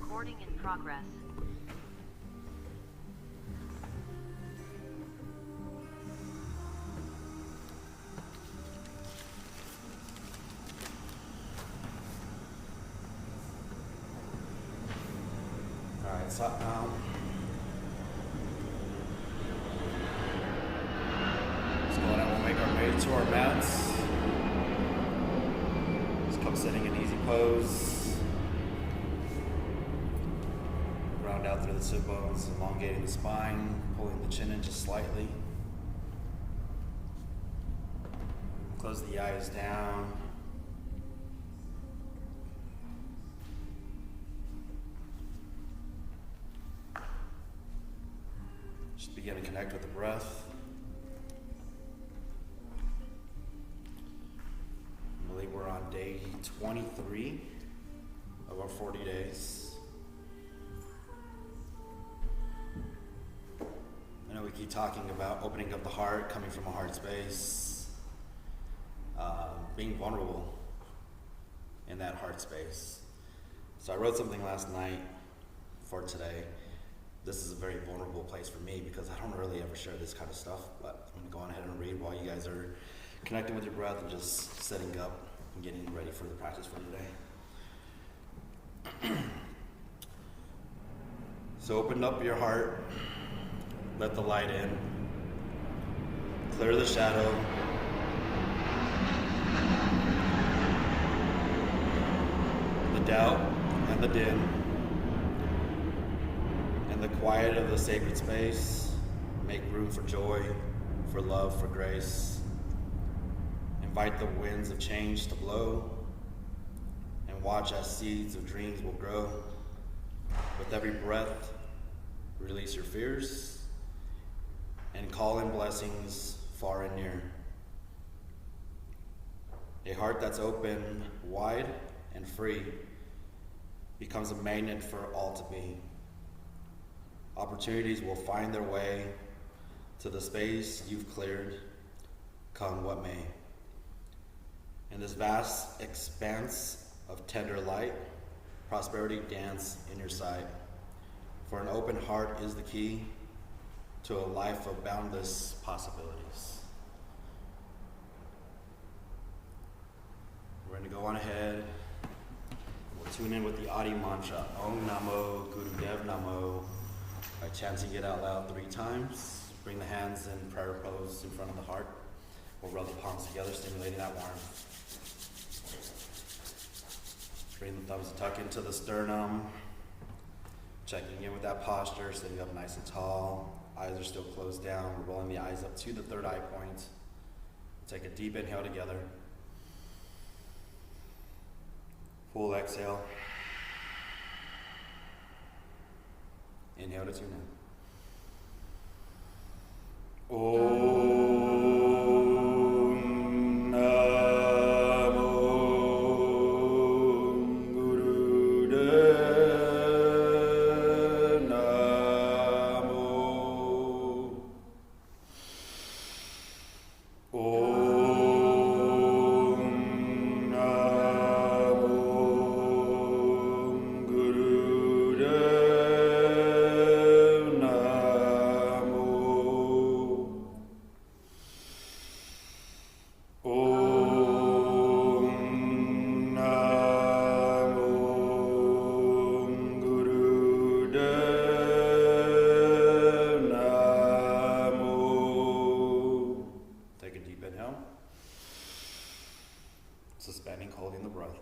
Recording in progress. Alright, so let's go ahead and we'll make our way to our mats. Just come sitting in easy pose. Round out through the sit bones, elongating the spine, pulling the chin in just slightly. Close the eyes down. Just begin to connect with the breath. I believe we're on day 23 of our 40 days. I know we keep talking about opening up the heart, coming from a heart space, being vulnerable in that heart space. So I wrote something last night for today. This is a very vulnerable place for me because I don't really ever share this kind of stuff, but I'm gonna go on ahead and read while you guys are connecting with your breath and just setting up and getting ready for the practice for today. So open up your heart, let the light in, clear the shadow, the doubt and the din. In the quiet of the sacred space, make room for joy, for love, for grace. Invite the winds of change to blow, and watch as seeds of dreams will grow. With every breath, release your fears, and call in blessings far and near. A heart that's open, wide, and free becomes a magnet for all to be. Opportunities will find their way to the space you've cleared, come what may. In this vast expanse of tender light, prosperity dance in your sight. For an open heart is the key to a life of boundless possibilities. We're going to go on ahead. We'll tune in with the Adi mantra, Om Namo Gurudev Namo. By chanting it out loud 3 times. Bring the hands in prayer pose in front of the heart. We'll rub the palms together, stimulating that warmth. Bring the thumbs tuck into the sternum. Checking in with that posture, sitting up nice and tall. Eyes are still closed down. We're rolling the eyes up to the third eye point. Take a deep inhale together. Full exhale. Inhale to tune in. Om Namo Gurudev Namo. Om Namo Gurudev. Suspending, holding the breath.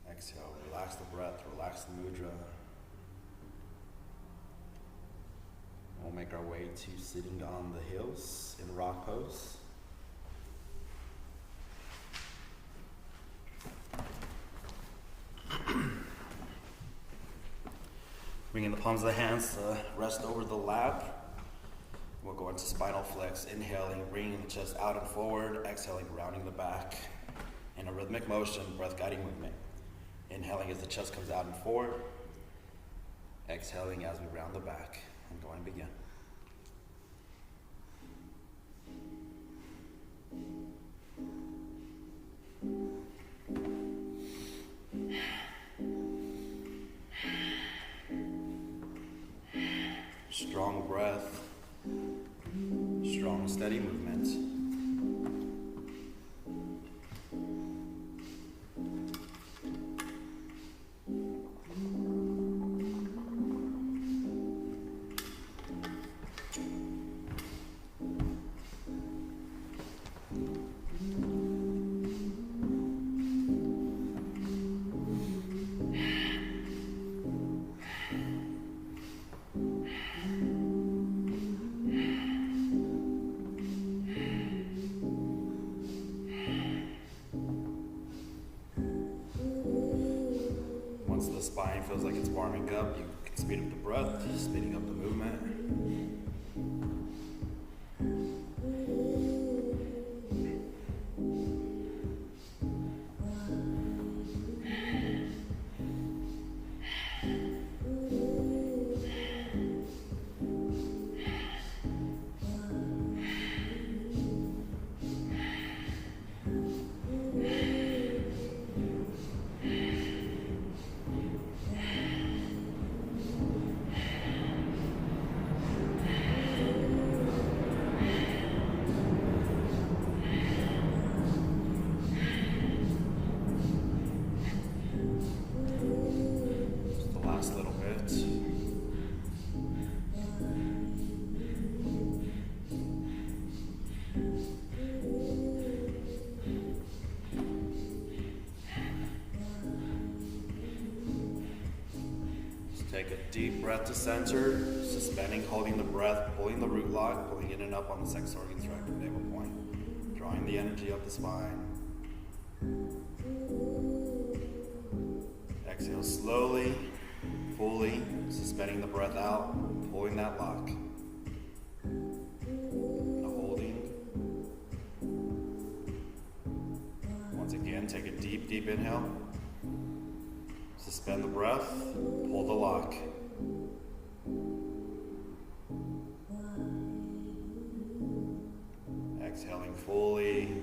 Exhale, relax the breath, relax the mudra. We'll make our way to sitting on the heels in rock pose. Bringing the palms of the hands to rest over the lap. We'll go into spinal flex, inhaling, bringing the chest out and forward, exhaling, rounding the back. In a rhythmic motion, breath guiding movement. Inhaling as the chest comes out and forward. Exhaling as we round the back. And go and begin. steady movement. Once the spine feels like it's warming up, you can speed up the breath, speeding up the movement. Take a deep breath to center, suspending, holding the breath, pulling the root lock, pulling in and up on the sex organs right from navel point, drawing the energy up the spine. Exhale slowly, fully, suspending the breath out, pulling that lock. The holding. Once again, take a deep, deep inhale. Suspend the breath, pull the lock. Exhaling fully,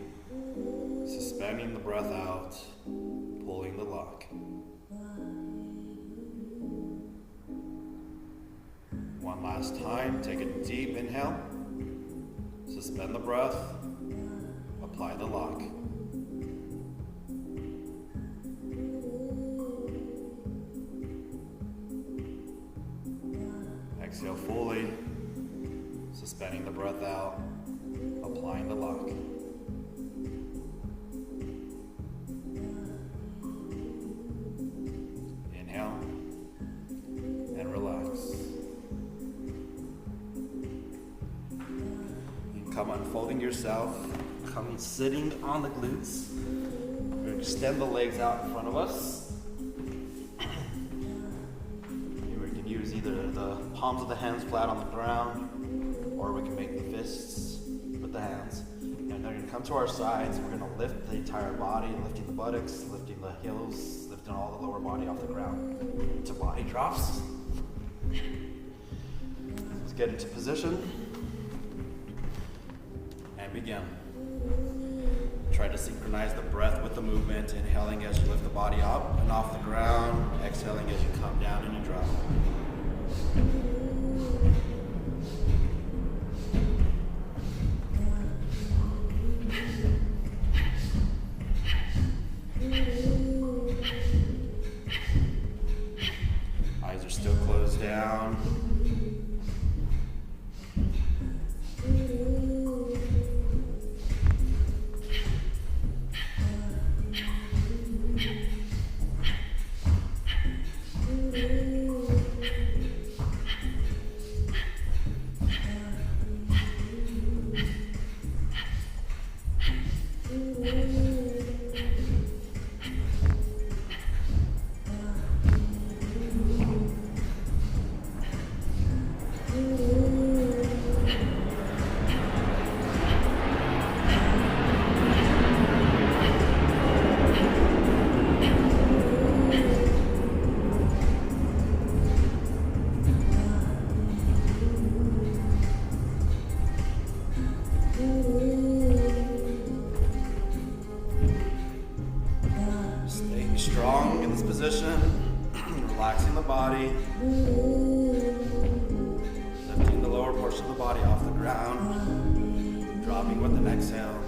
suspending the breath out, pulling the lock. One last time, take a deep inhale, suspend the breath, apply the lock. Exhale fully, suspending the breath out, applying the lock. Inhale and relax. You come unfolding yourself, come sitting on the glutes. We're going to extend the legs out in front of us. Use either the palms of the hands flat on the ground, or we can make the fists with the hands. And they're going to come to our sides. We're going to lift the entire body, lifting the buttocks, lifting the heels, lifting all the lower body off the ground into body drops. Let's get into position and begin. Try to synchronize the breath with the movement, inhaling as you lift the body up and off the ground, exhaling as you come down and you drop. Eyes are still closed down. Strong in this position, relaxing the body, lifting the lower portion of the body off the ground. Dropping with an exhale.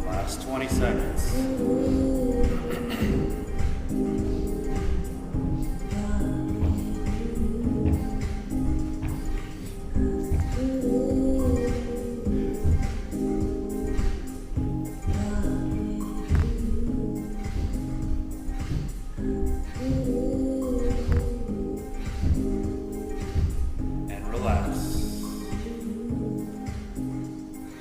Last 20 seconds. And relax.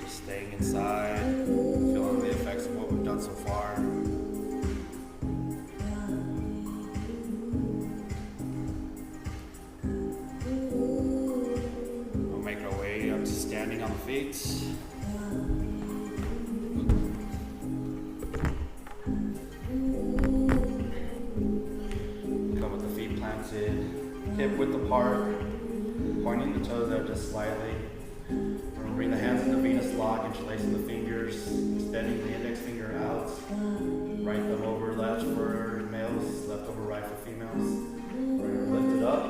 Just staying inside, feeling the effects of what we've done so far. We'll make our way up to standing on the feet. Come with the feet planted, hip width apart, pointing the toes out just slightly. We're going to bring the hands into Venus lock, interlacing the fingers, extending the index finger out. Right thumb over left for males, left over right for females. We're going to lift it up,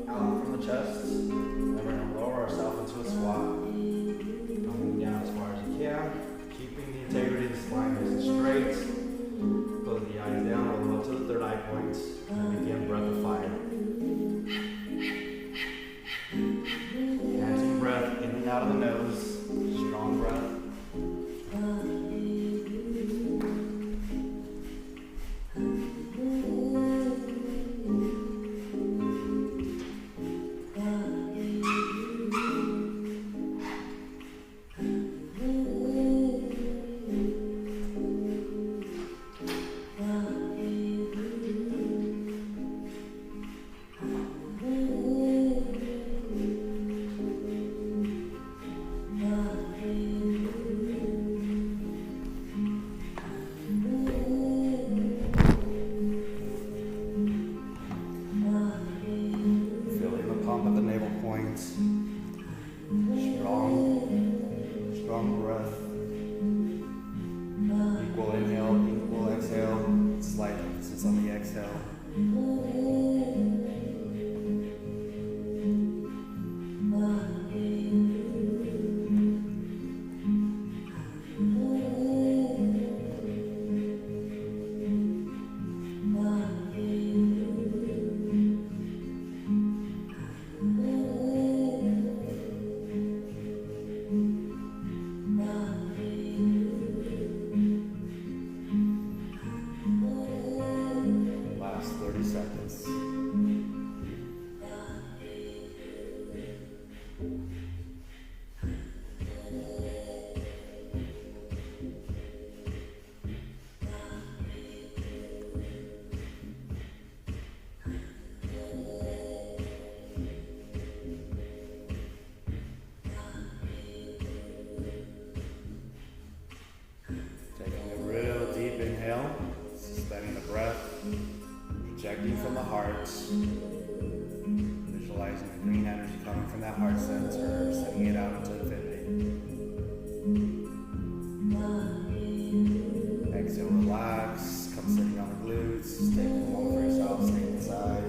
out from the chest, and then we're going to lower ourselves into a squat. Going down as far as you can, keeping the integrity of the spine nice and straight. Close the eyes down, roll them up to the third eye point, and begin breath of fire. Panting breath in and out of the nose, strong breath. Feeling the pump at the navel point. Strong breath. Equal inhale, equal exhale. Slight emphasis on the exhale. Last 30 seconds. Taking a real deep inhale, suspending the breath, projecting from the heart, visualizing the green energy coming from that heart center, sending it out into infinity. Exhale, relax, come sitting on the glutes, just take a moment for yourself, stay inside.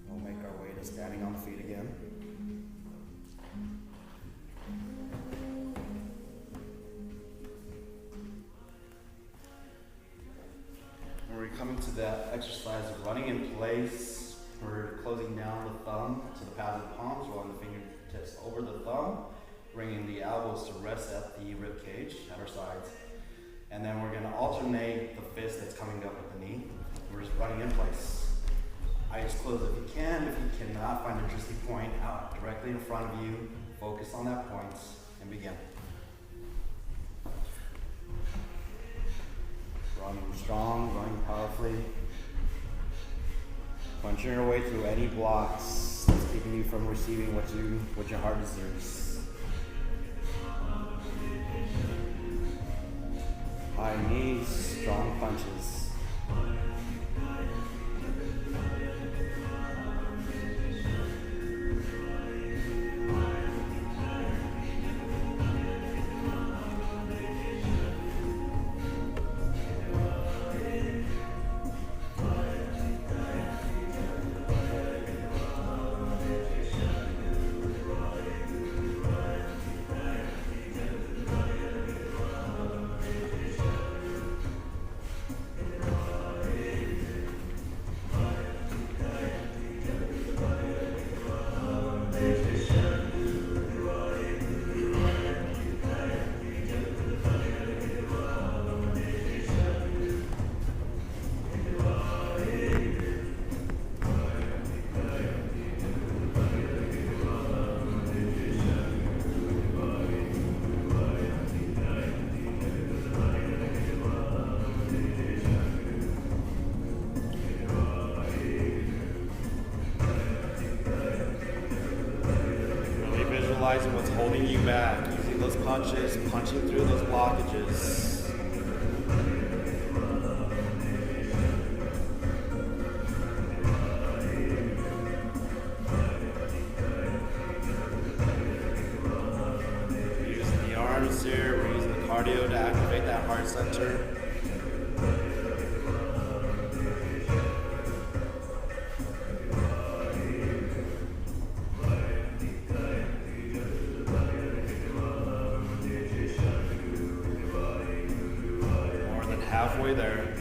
We'll make our way to standing on the feet again. And we're coming to that exercise of running in place. We're closing down the thumb to the pads of the palms, rolling the fingertips over the thumb, bringing the elbows to rest at the rib cage at our sides. And then we're going to alternate the fist that's coming up with the knee. We're just running in place. Eyes closed if you can. If you cannot, find a interesting point out directly in front of you. Focus on that point and begin. Running strong, running powerfully. Punching your way through any blocks that's keeping you from receiving what your heart deserves. High knees, strong punches. Visualizing what's holding you back, using those punches, punching through those blockages. Using the arms here, we're using the cardio to activate that heart center. Halfway there.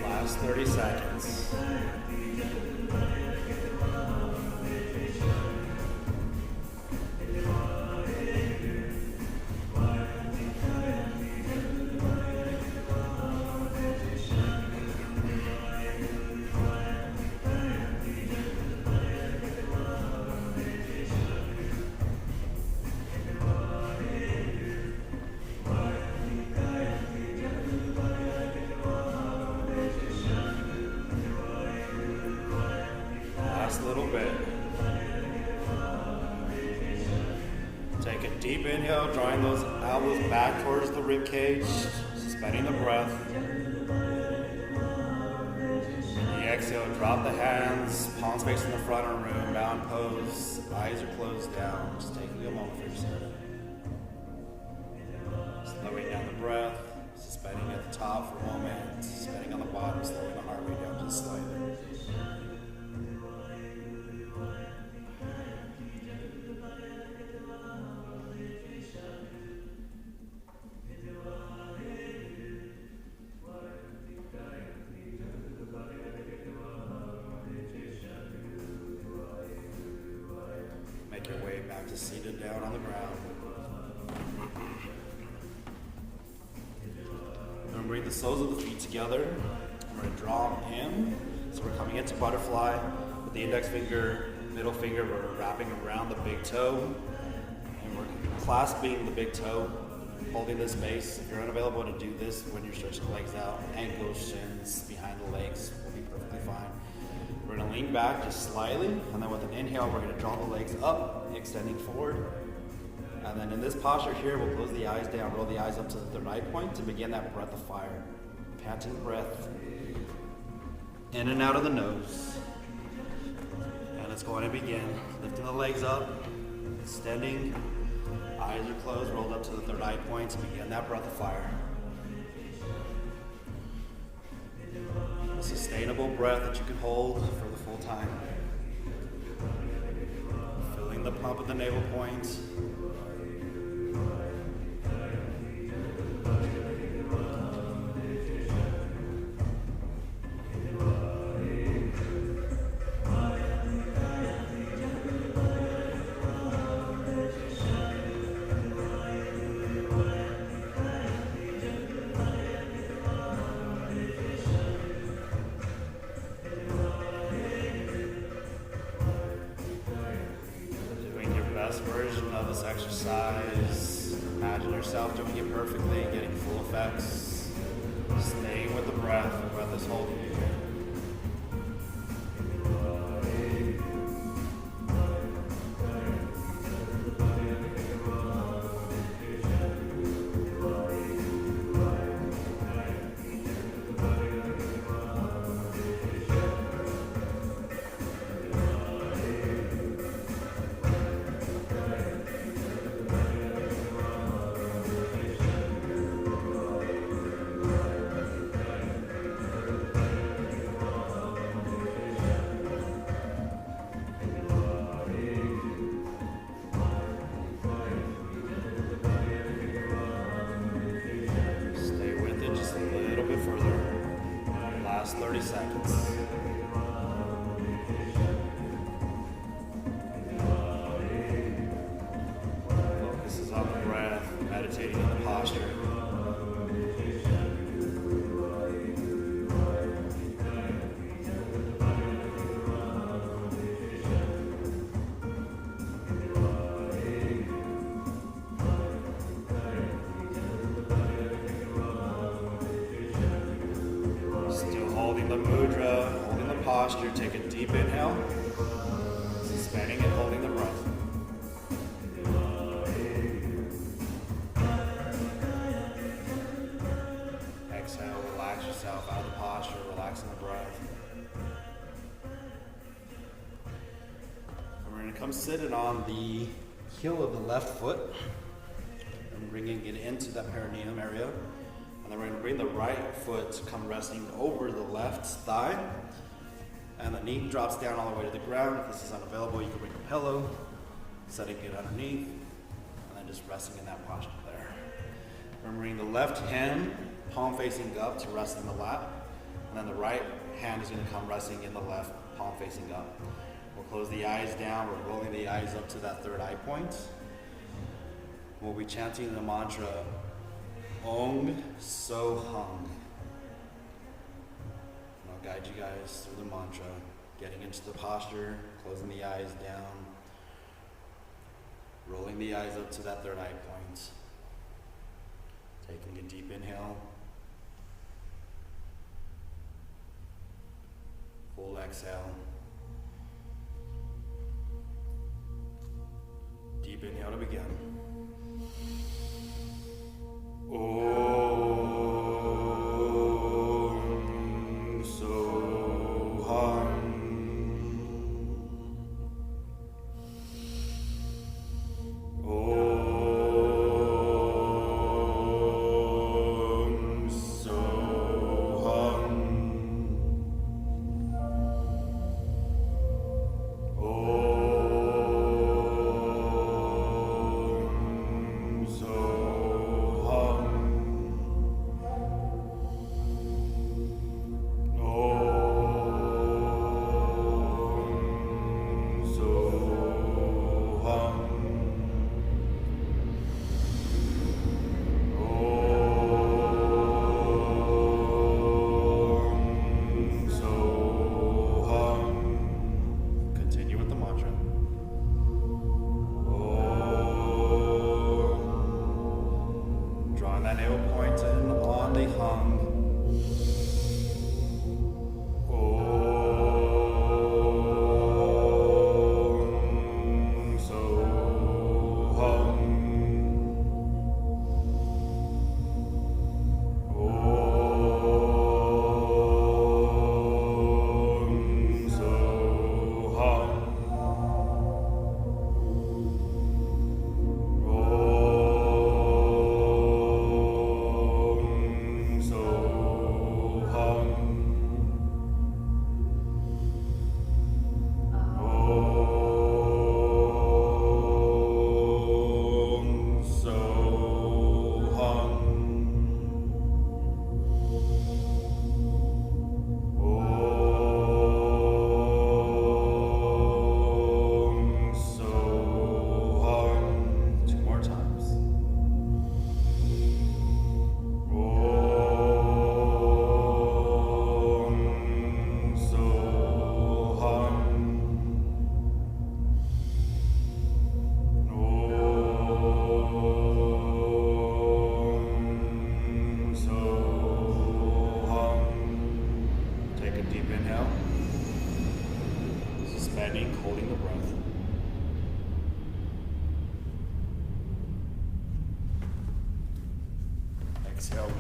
Last 30 seconds. Last little bit. Take a deep inhale, drawing those elbows back towards the rib cage, suspending the breath. And the exhale, drop the hands, palms facing the front of the room, bound pose, eyes are closed down. Just taking a moment for yourself. Slowing down the breath, suspending at the top for a moment, suspending on the bottom, slowing the heart rate down just slightly. Make your way back to seated down on the ground. And bring the soles of the feet together. We're going to draw them in. So we're coming into butterfly with the index finger, middle finger, we're wrapping around the big toe. And we're clasping the big toe, holding this base. If you're unavailable to do this when you're stretching the legs out, ankles, shins, behind the legs will be perfectly fine. We're going to lean back just slightly, and then with an inhale, we're going to draw the legs up, extending forward. And then in this posture here, we'll close the eyes down, roll the eyes up to the third eye point to begin that breath of fire. Panting breath, in and out of the nose. And let's go ahead and begin. Lifting the legs up, extending, eyes are closed, rolled up to the third eye point to begin that breath of fire. A sustainable breath that you can hold for the full time. pump at the navel point. Best version of this exercise. Imagine yourself doing it perfectly, getting full effects. Staying with the breath. The breath is holding you. Stay with it just a little bit further. Last 30 seconds. Focus is on the breath, meditating on the posture. Still holding the mudra, holding the posture. Take a deep inhale, suspending and holding the breath. Exhale, relax yourself out of the posture, relaxing the breath. And we're going to come sit it on the heel of the left foot and bringing it into that perineum area. And then we're going to bring the right foot to come resting over the left thigh. And the knee drops down all the way to the ground. If this is unavailable, you can bring a pillow, setting it underneath, and then just resting in that posture there. Remembering the left hand, palm facing up to rest in the lap. And then the right hand is going to come resting in the left, palm facing up. We'll close the eyes down. We're rolling the eyes up to that third eye point. We'll be chanting the mantra, Ong So Hung. And I'll guide you guys through the mantra, getting into the posture, closing the eyes down, rolling the eyes up to that third eye point, taking a deep inhale, full exhale, deep inhale to begin. Om So Hum. Om So Hum. Om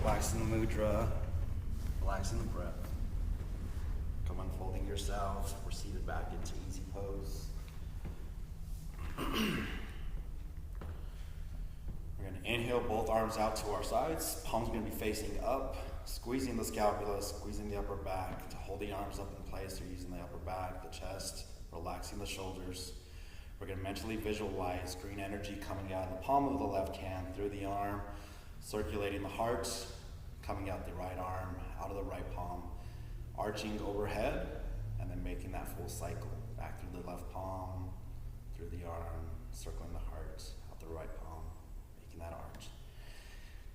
Relaxing the mudra, relaxing the breath. Come unfolding yourself. We're seated back into easy pose. We're going to inhale both arms out to our sides. Palms are going to be facing up, squeezing the scapula, squeezing the upper back, to holding arms up in place. You're using the upper back, the chest, relaxing the shoulders. We're going to mentally visualize green energy coming out of the palm of the left hand through the arm, circulating the heart, coming out the right arm, out of the right palm, arching overhead, and then making that full cycle. Back through the left palm, through the arm, circling the heart, out the right palm, making that arch.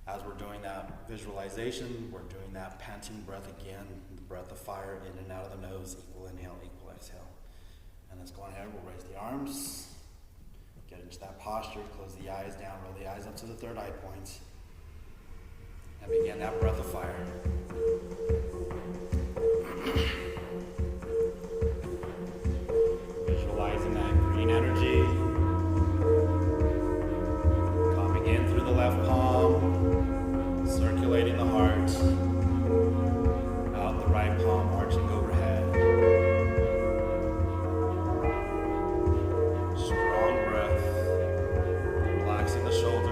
As we're doing that visualization, we're doing that panting breath again, the breath of fire in and out of the nose, equal inhale, equal exhale. And let's go ahead, we'll raise the arms, get into that posture, close the eyes down, roll the eyes up to the third eye point, and begin that breath of fire. Visualizing that green energy coming in through the left palm, circulating the heart, out the right palm, arching overhead. Strong breath, relaxing the shoulders.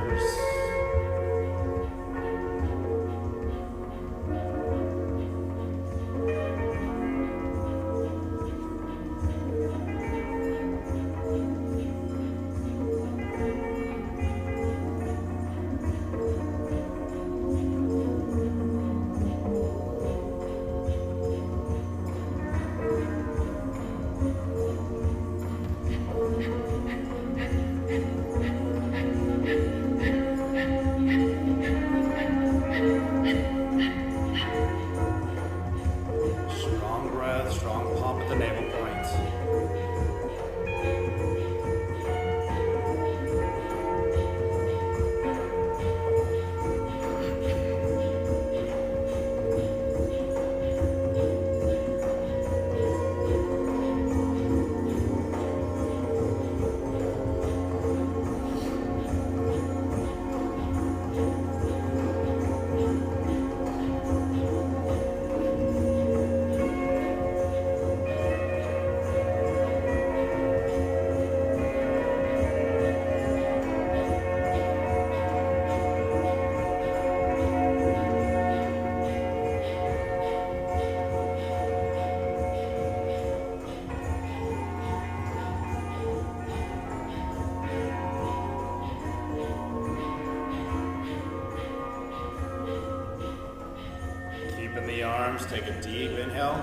Take a deep inhale,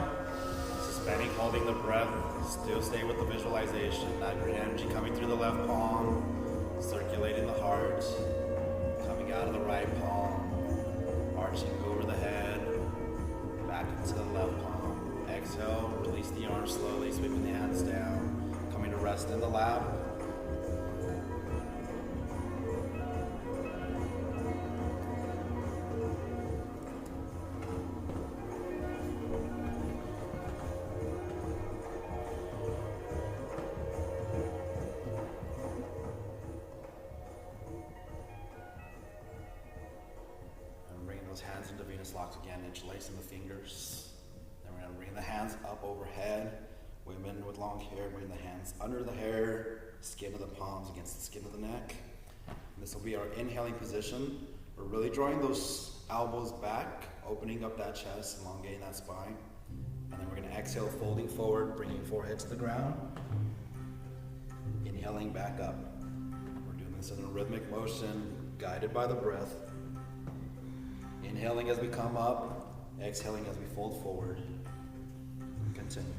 suspending, holding the breath, still stay with the visualization, that green energy coming through the left palm, circulating the heart, coming out of the right palm, arching over the head, back into the left palm. Exhale, release the arms slowly, sweeping the hands down, coming to rest in the lap. Hands into Venus locks again, interlacing the fingers. Then we're going to bring the hands up overhead. Women with long hair, bring the hands under the hair, skin of the palms against the skin of the neck. And this will be our inhaling position. We're really drawing those elbows back, opening up that chest, elongating that spine. And then we're going to exhale, folding forward, bringing forehead to the ground. Inhaling back up. We're doing this in a rhythmic motion, guided by the breath. Inhaling as we come up, exhaling as we fold forward. Continue.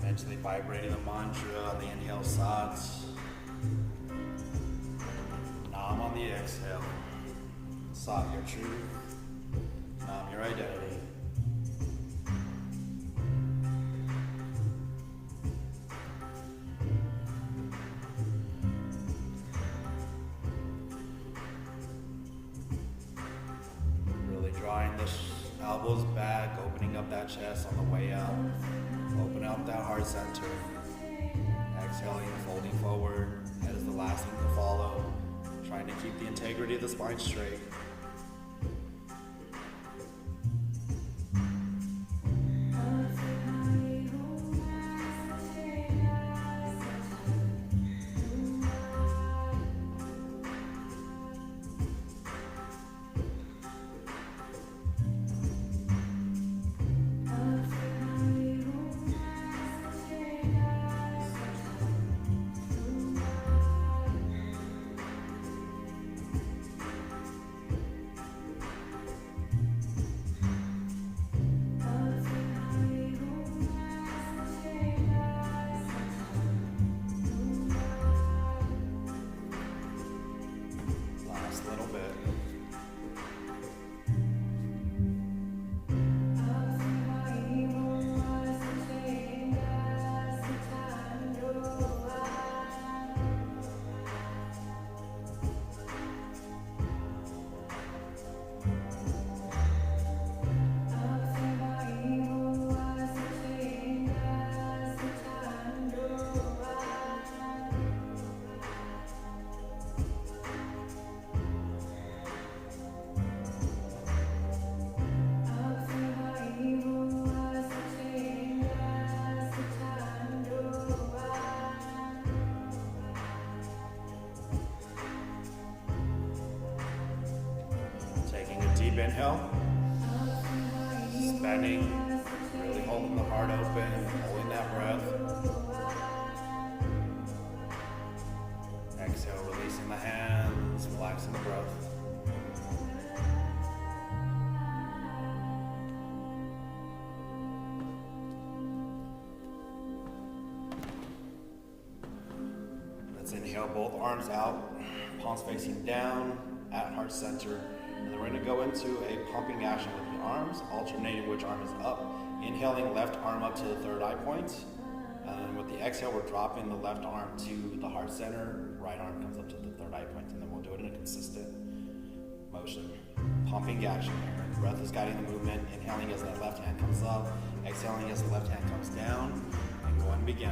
Mentally vibrating the mantra on the inhale, Sat. Nam on the exhale. Sat, your truth. Nam, your identity. elbows back, opening up that chest on the way up. Open up that heart center. Exhaling, folding forward. Head is the last thing to follow. Trying to keep the integrity of the spine straight. Deep inhale, suspending, really holding the heart open, holding that breath. Exhale, releasing the hands, relaxing the breath. Let's inhale both arms out, palms facing down at heart center. And then we're going to go into a pumping action with the arms, alternating which arm is up. Inhaling, left arm up to the third eye point. And then with the exhale, we're dropping the left arm to the heart center. Right arm comes up to the third eye point. And then we'll do it in a consistent motion. Pumping action here. The breath is guiding the movement. Inhaling as that left hand comes up. Exhaling as the left hand comes down. And go and begin.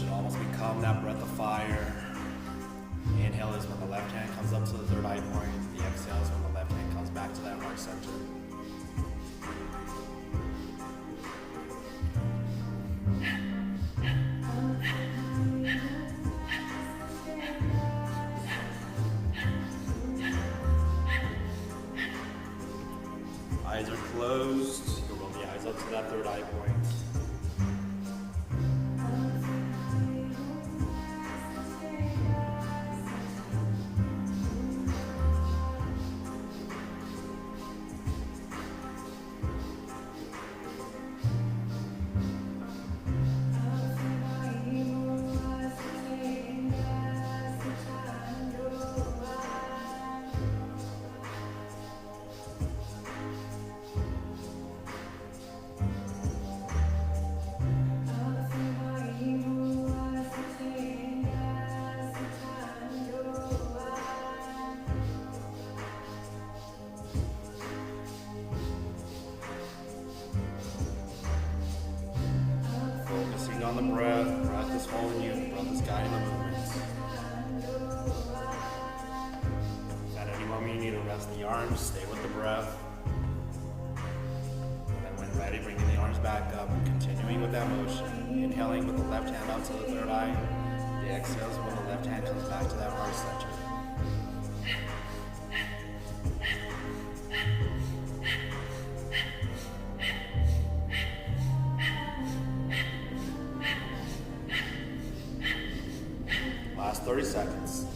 Should almost become that breath of fire. The inhale is when the left hand comes up to the third eye point. The exhale is when the left hand comes back to that heart center. Eyes are closed. You roll the eyes up to that third eye point. On the breath is holding you, breath is guiding the movements. At any moment you need to rest the arms, stay with the breath. And when ready, bringing the arms back up, continuing with that motion. Inhaling with the left hand out to the third eye. The exhale is when the left hand comes back to that heart center. Last 30 seconds.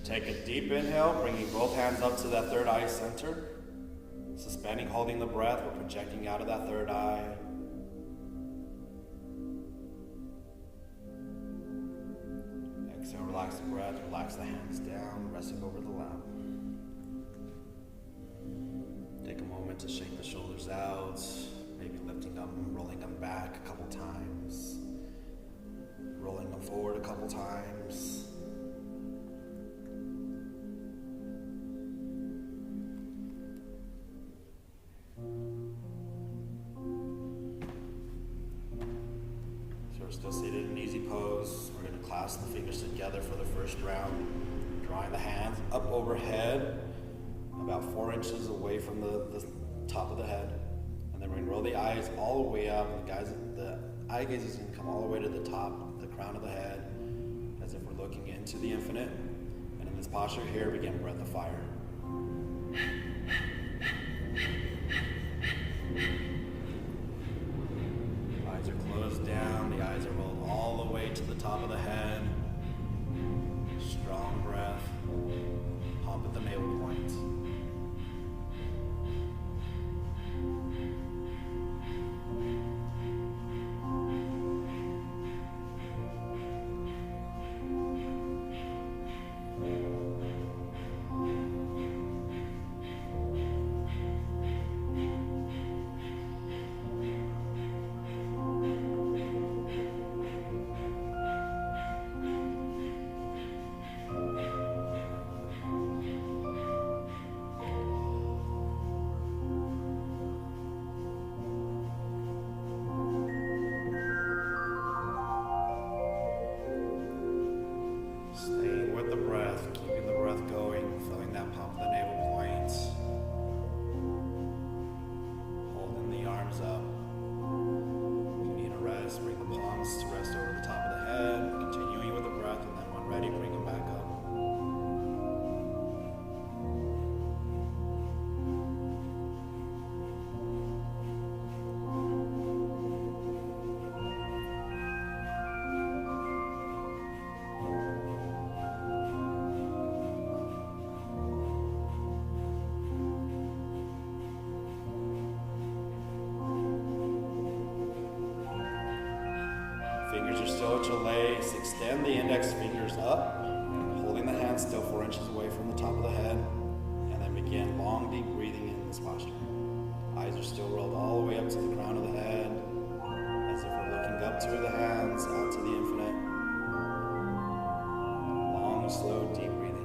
Take a deep inhale, bringing both hands up to that third eye center. Suspending, holding the breath, we're projecting out of that third eye. relax the breath, relax the hands down, resting over the lap. Take a moment to shake the shoulders out, maybe lifting them, rolling them back a couple times, rolling them forward a couple times. Still seated in easy pose. We're going to clasp the fingers together for the first round. Drawing the hands up overhead, about 4 inches away from the top of the head. And then we're going to roll the eyes all the way up. The eye gaze is going to come all the way to the top, the crown of the head, as if we're looking into the infinite. And in this posture here, begin breath of fire. Eyes are closed down, the eyes are rolled all the way to the top of the head. Strong breath. Pump at the navel point. Staying with the breath, keeping the breath going, feeling that pump at the navel point. Holding the arms up. If you need a rest, bring the palms to rest over the top of the head. Continuing with the breath, and then when ready, bring them back up. Fingers are still at your legs. Extend the index fingers up, holding the hands still 4 inches away from the top of the head. And then begin long, deep breathing in this posture. Eyes are still rolled all the way up to the crown of the head, as if we're looking up to the hands, out to the infinite. Long, slow, deep breathing.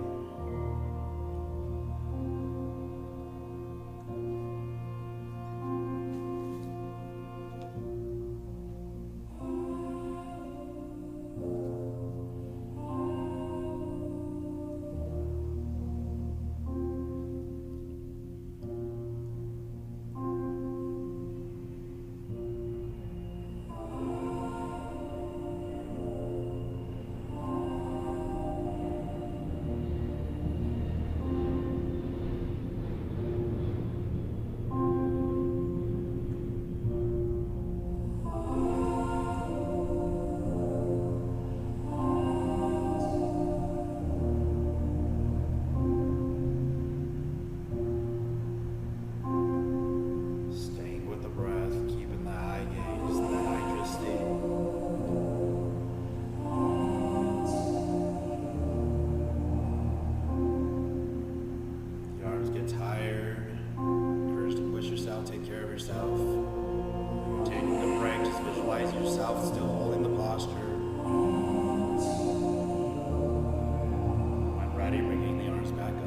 Take care of yourself. Taking a break, just visualize yourself still holding the posture. When ready, bringing the arms back up.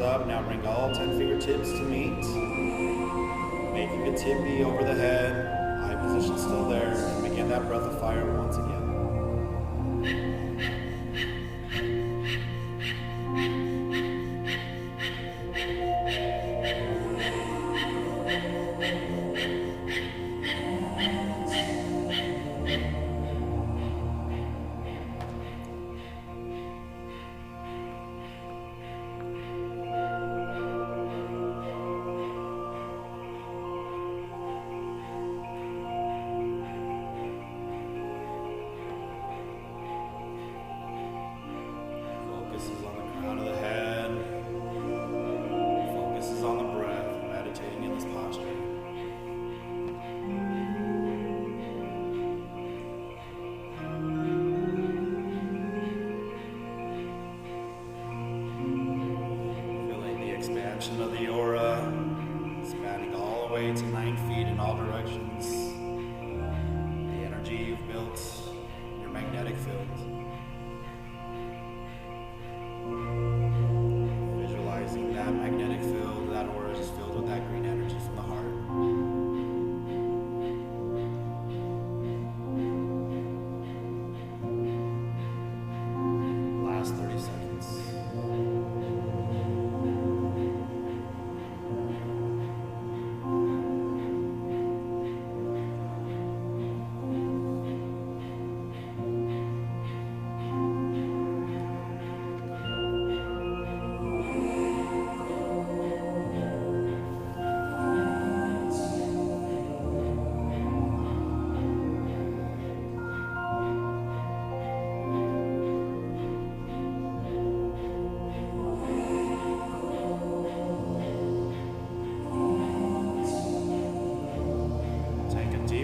Up. Now bring all 10 fingertips to meet, making a tippy over the head, eye position still there, and begin that breath of fire once again. Expansion of the aura, expanding all the way to 9 feet in all directions. The energy you've built, your magnetic field. Visualizing that magnetic field, that aura is filled with that green energy from the heart. Last 30 seconds.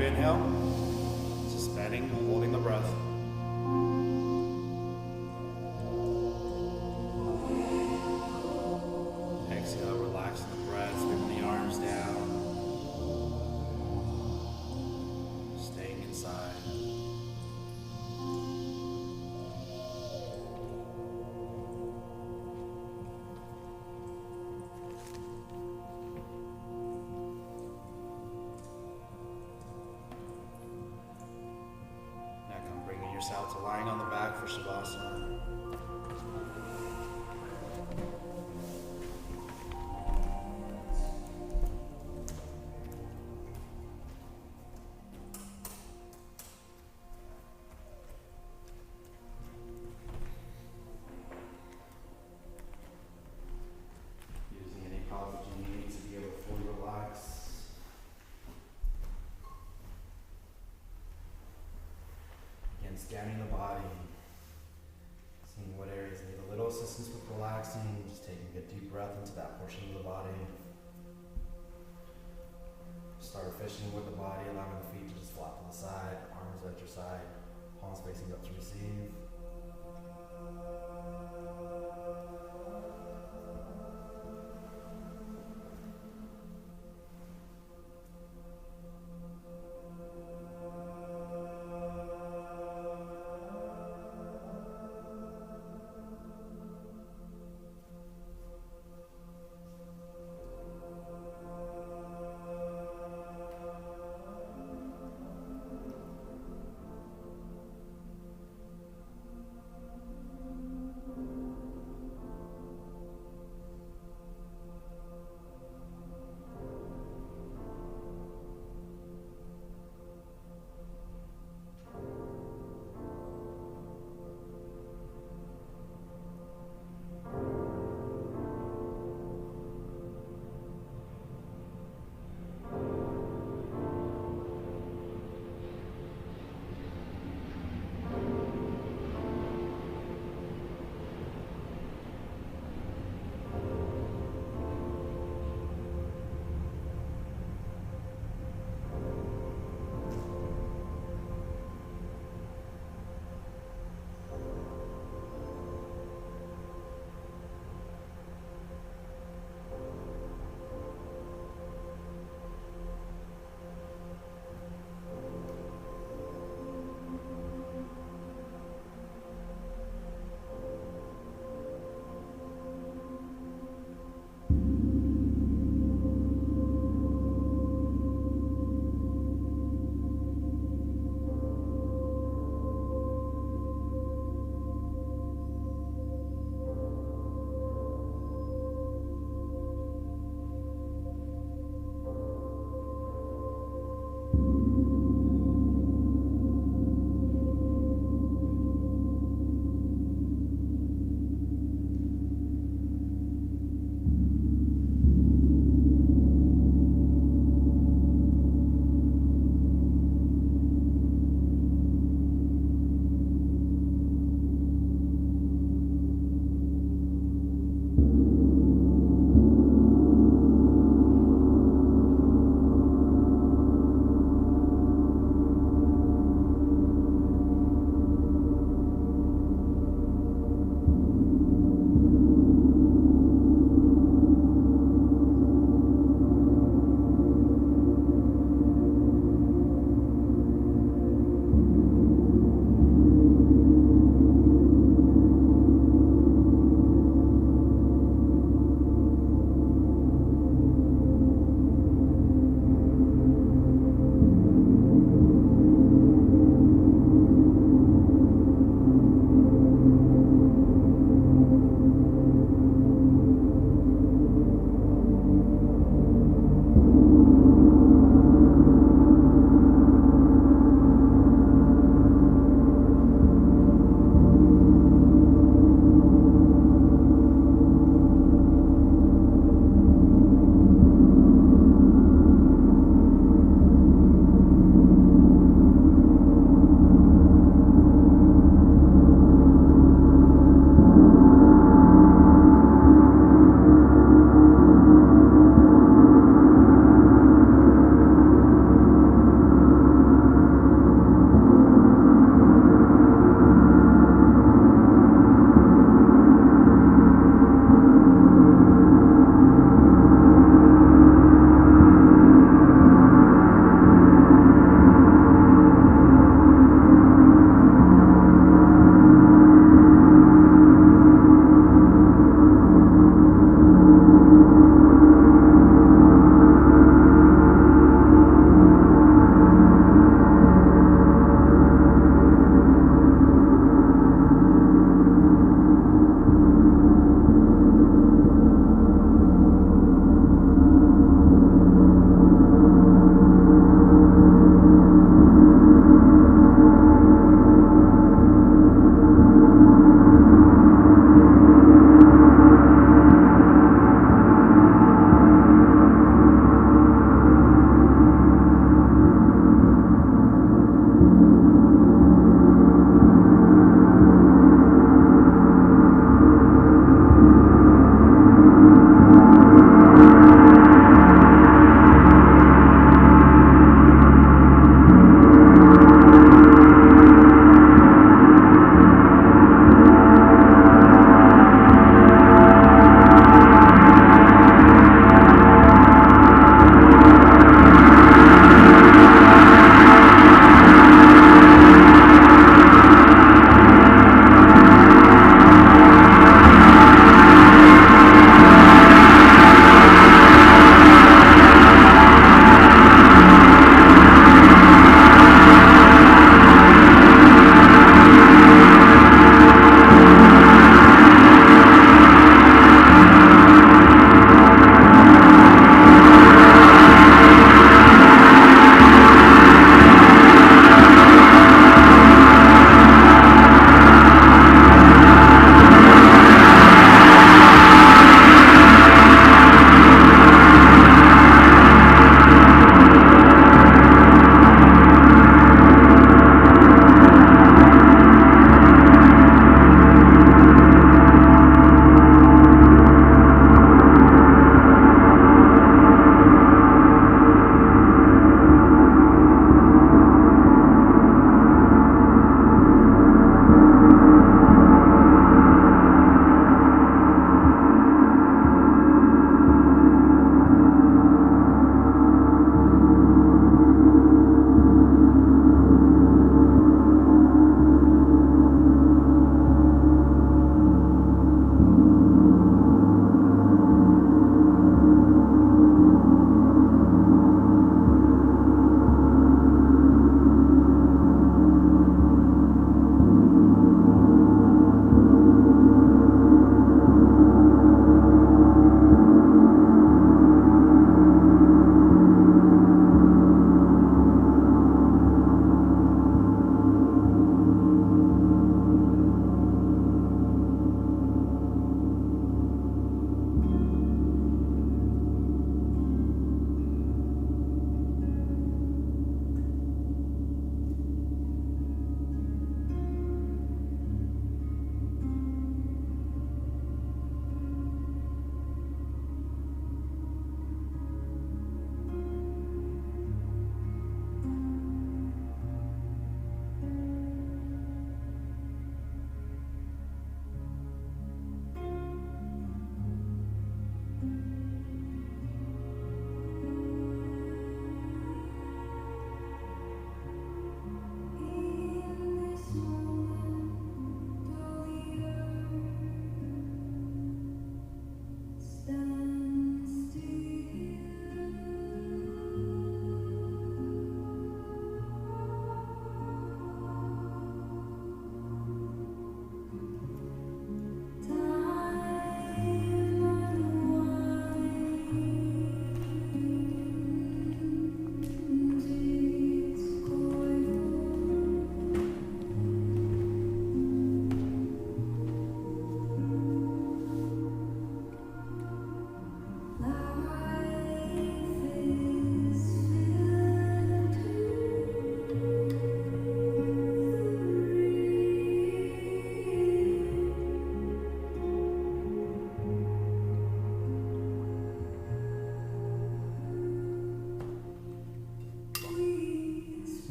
Inhale, suspending, holding the breath. Exhale, relaxing the breath, bringing the arms down. Staying inside. Yourself to lying on the back for Shavasana. Using any pause that you need to be able to fully relax. Scanning the body, seeing what areas need a little assistance with relaxing, just taking a deep breath into that portion of the body. Start fishing with the body, allowing the feet to just flop to the side, arms at your side, palms facing up to receive.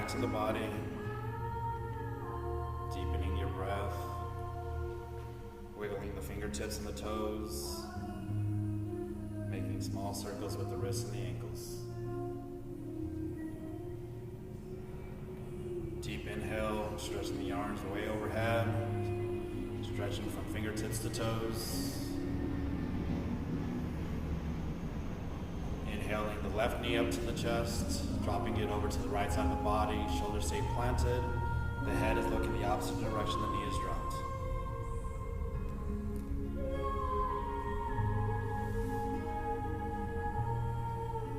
back to the body, deepening your breath, wiggling the fingertips and the toes, making small circles with the wrists and the ankles. Deep inhale, stretching the arms way overhead, stretching from fingertips to toes. Inhaling the left knee up to the chest, dropping it over to the right side of the body, shoulders stay planted, the head is looking the opposite direction, the knee is dropped.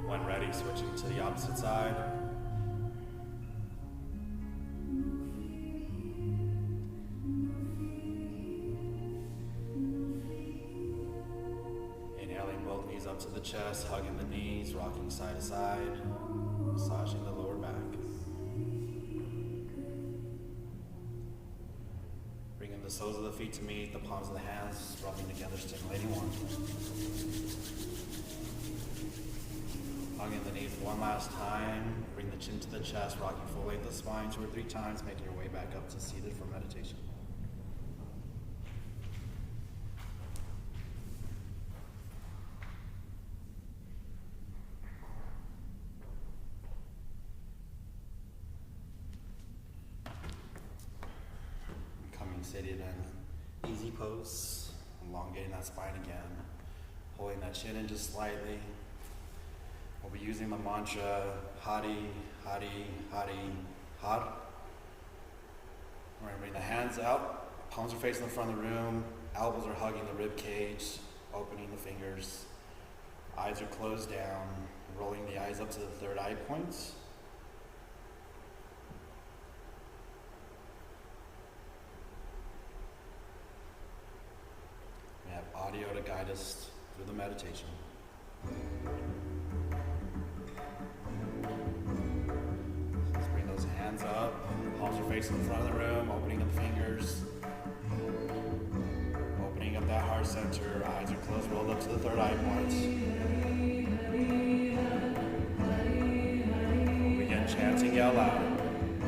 When ready, switching to the opposite side. Up to the chest, hugging the knees, rocking side to side, massaging the lower back. Bringing the soles of the feet to meet the palms of the hands, rubbing together, stimulating one. Hugging the knees one last time. Bring the chin to the chest, rocking full length of the spine 2 or 3 times, making your way back up to seated for meditation. Seated in easy pose, elongating that spine again, pulling that chin in just slightly. We'll be using the mantra Hari, Hari, Hari, Har. We're going to bring the hands out, palms are facing the front of the room, elbows are hugging the rib cage, opening the fingers, eyes are closed down, rolling the eyes up to the third eye points. Audio to guide us through the meditation. Let's bring those hands up, palms are facing the front of the room, opening up fingers, opening up that heart center, eyes are closed, rolled up to the third eye points. We'll begin chanting out loud.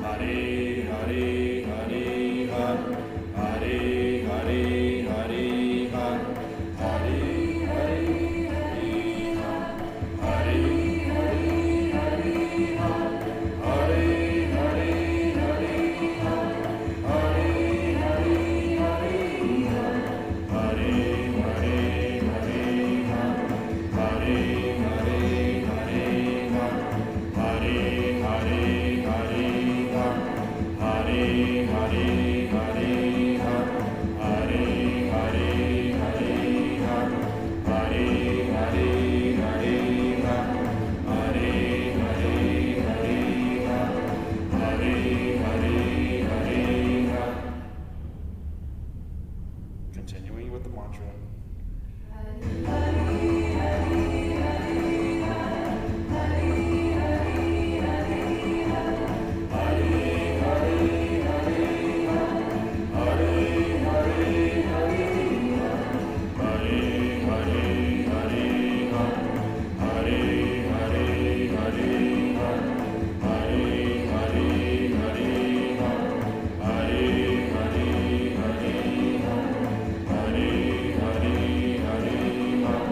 Hari, Hari, Hari, Har. Hari, Hari, Hari, Har. Hari, Hari, Hari, Har. Hari, Hari, Hari, Har. Hari, Hari, Hari, Har. Hari, Hari, Hari, Har. Hari, Hari, Hari, Har. Hari, Hari, Hari, Har. Hari, Hari, Hari, Har. Hari, Hari, Hari, Har. Hari, Hari, Hari, Har. Hari, Hari, Hari, Har. Hari, Hari, Hari, Har. Hari, Hari, Hari, Har. Continuing with the mantra. Hari, Hari, Hari, Har.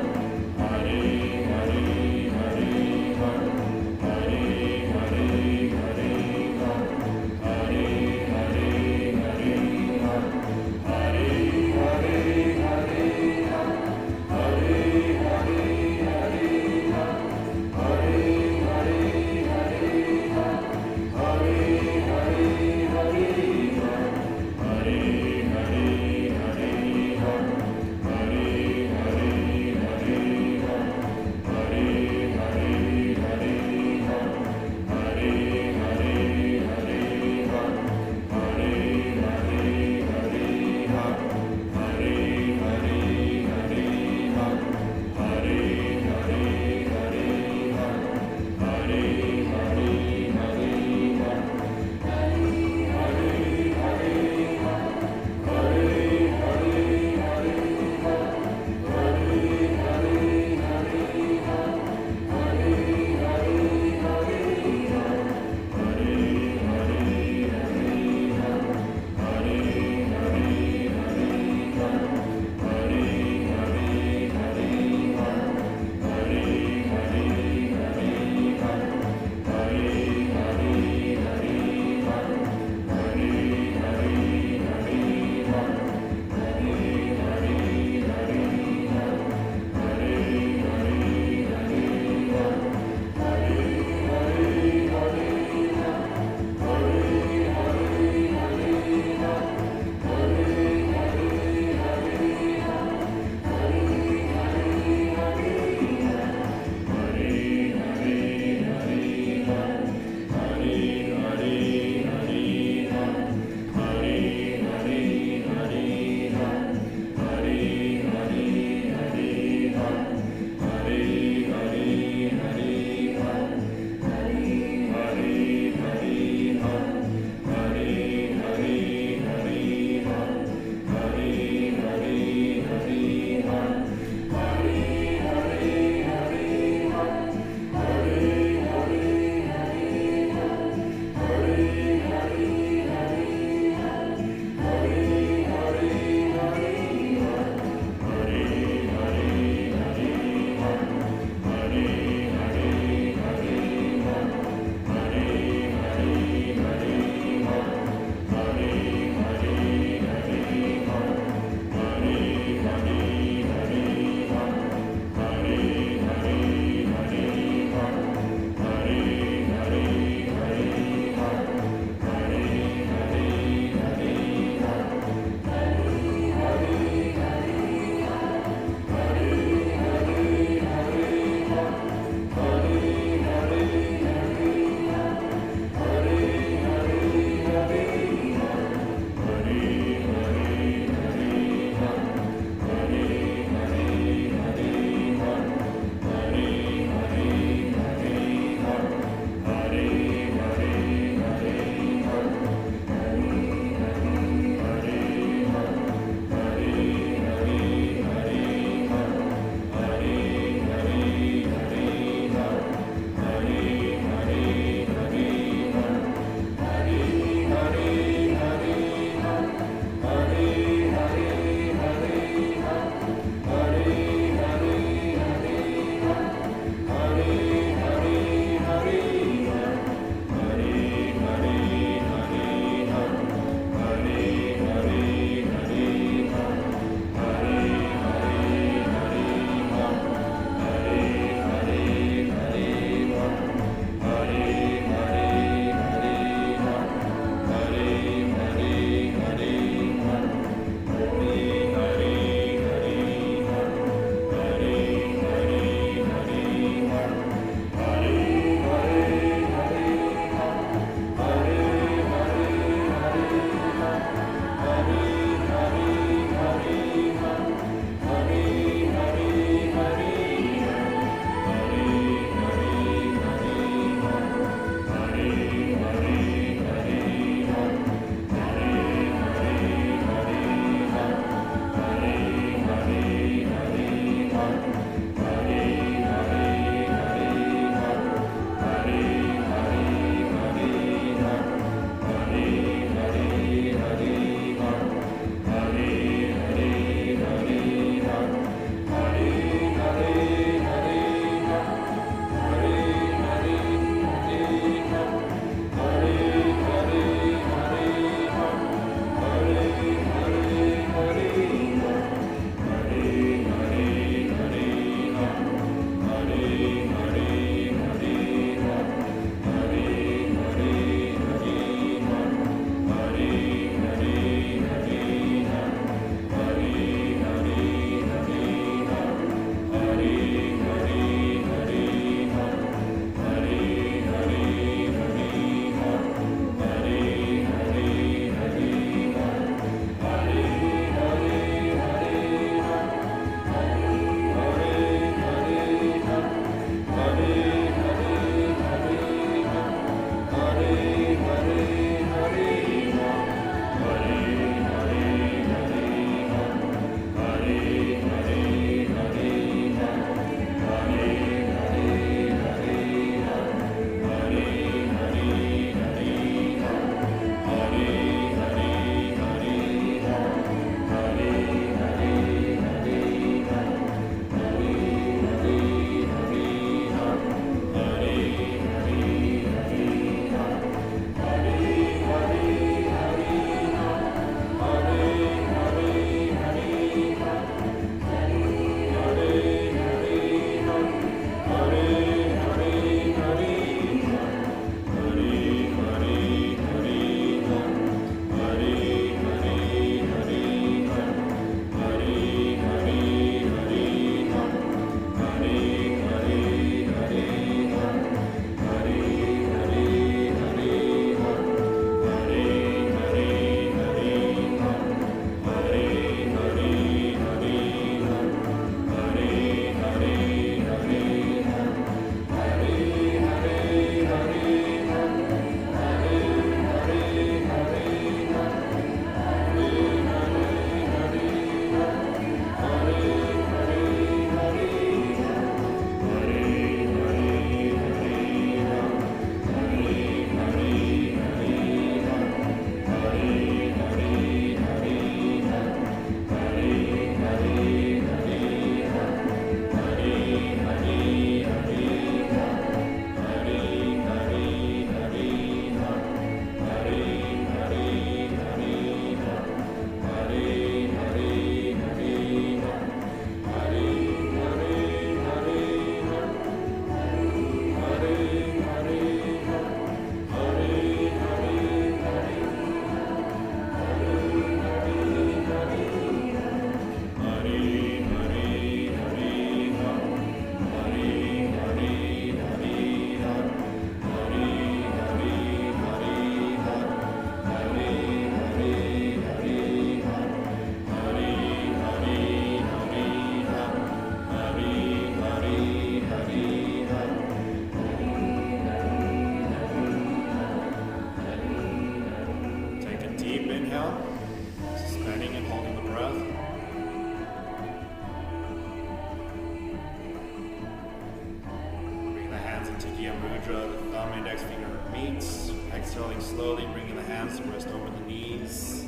Kriya Mudra, the thumb and index finger meets. Exhaling slowly, bringing the hands to rest over the knees.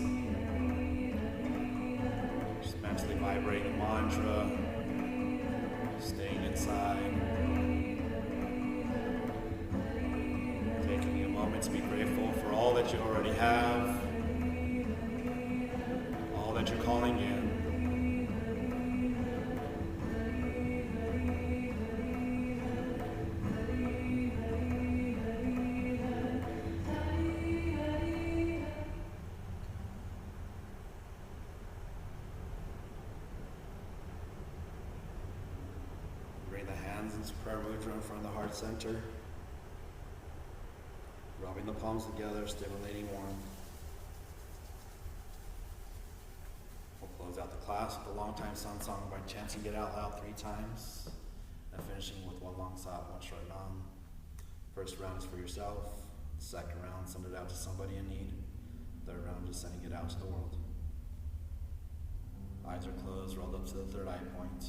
Just mentally vibrating the mantra, staying inside. Taking a moment to be grateful for all that you already have, all that you're calling in. Bring the hands into prayer mudra in front of the heart center. Rubbing the palms together, stimulating warmth. We'll close out the class with a long time sun song by chanting it out loud 3 times, and finishing with one long sat, one short nam. First round is for yourself. Second round, send it out to somebody in need. Third round is sending it out to the world. Eyes are closed, rolled up to the third eye point.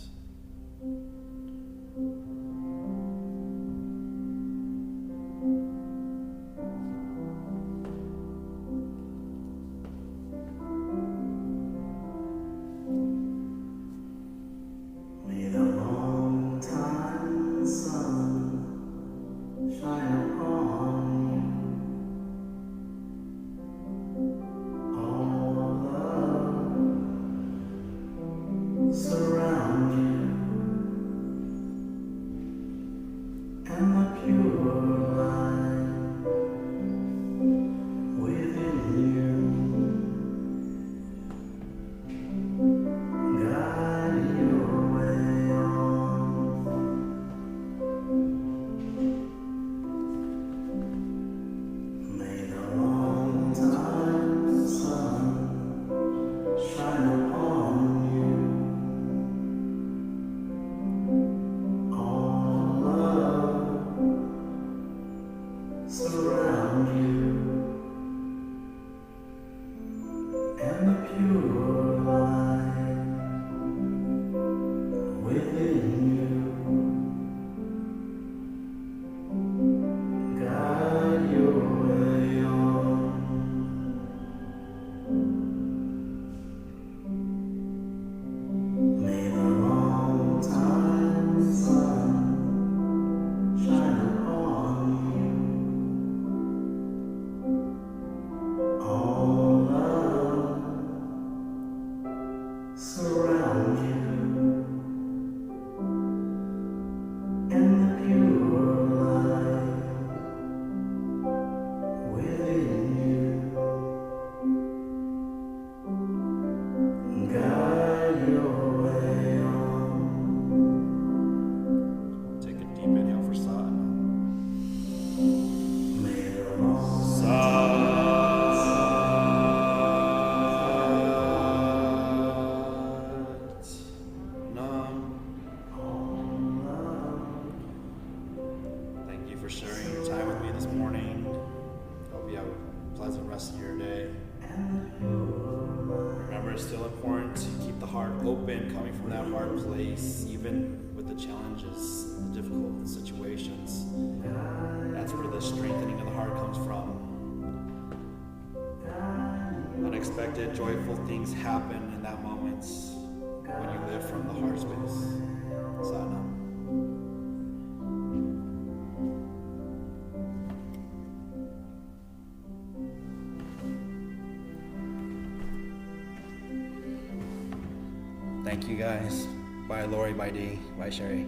Open, coming from that hard place, even with the challenges, the difficult situations. That's where the strengthening of the heart comes from. Unexpected, joyful things happen in that moment when you live from the heart space. Sadhana. Thank you guys. Bye Lori, bye Dee, bye Sherry.